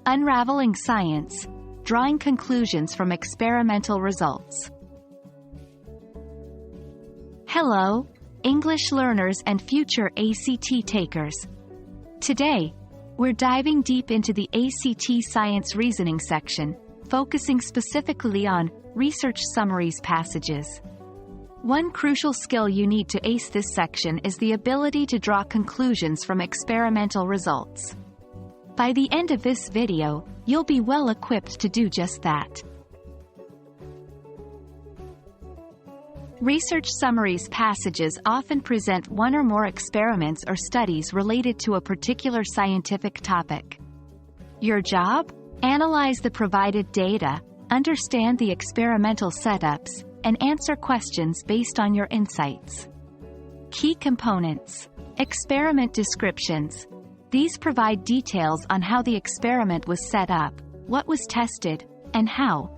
Unraveling Science, Drawing Conclusions from Experimental Results. Hello, English learners and future ACT takers. Today, we're diving deep into the ACT Science Reasoning section, focusing specifically on research summaries passages. One crucial skill you need to ace this section is the ability to draw conclusions from experimental results. By the end of this video, you'll be well equipped to do just that. Research summaries passages often present one or more experiments or studies related to a particular scientific topic. Your job? Analyze the provided data, understand the experimental setups, and answer questions based on your insights. Key components. Experiment descriptions. These provide details on how the experiment was set up, what was tested, and how.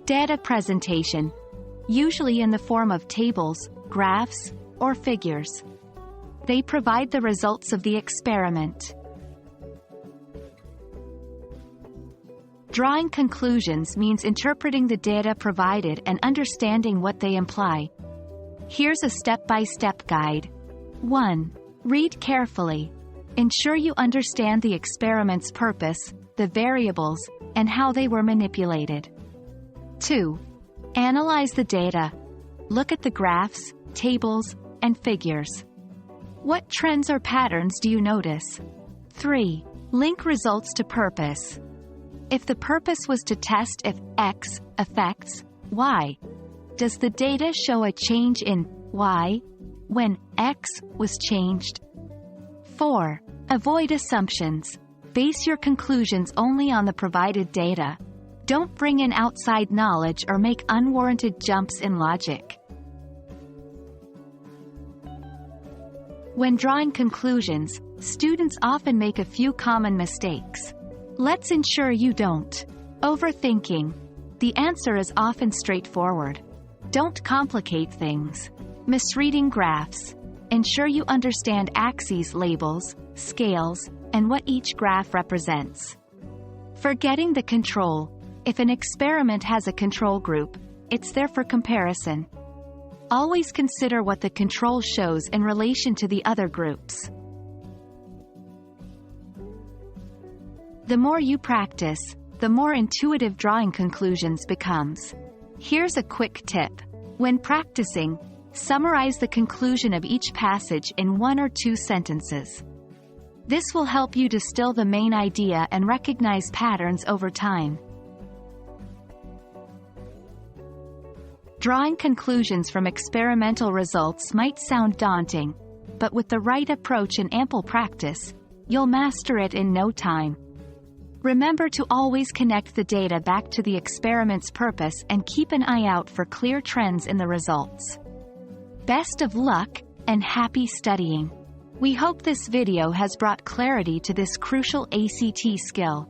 Data presentation. Usually in the form of tables, graphs, or figures. They provide the results of the experiment. Drawing conclusions means interpreting the data provided and understanding what they imply. Here's a step-by-step guide. 1. Read carefully. Ensure you understand the experiment's purpose, the variables, and how they were manipulated. 2. Analyze the data. Look at the graphs, tables, and figures. What trends or patterns do you notice? 3. Link results to purpose. If the purpose was to test if X affects Y, does the data show a change in Y when X was changed? 4. Avoid assumptions. Base your conclusions only on the provided data. Don't bring in outside knowledge or make unwarranted jumps in logic. When drawing conclusions, students often make a few common mistakes. Let's ensure you don't. Overthinking. The answer is often straightforward. Don't complicate things. Misreading graphs. Ensure you understand axes labels, scales, and what each graph represents. Forgetting the control. If an experiment has a control group, it's there for comparison. Always consider what the control shows in relation to the other groups. The more you practice, the more intuitive drawing conclusions becomes. Here's a quick tip. When practicing, summarize the conclusion of each passage in 1 or 2 sentences. This will help you distill the main idea and recognize patterns over time. Drawing conclusions from experimental results might sound daunting, but with the right approach and ample practice, you'll master it in no time. Remember to always connect the data back to the experiment's purpose and keep an eye out for clear trends in the results. Best of luck, and happy studying! We hope this video has brought clarity to this crucial ACT skill.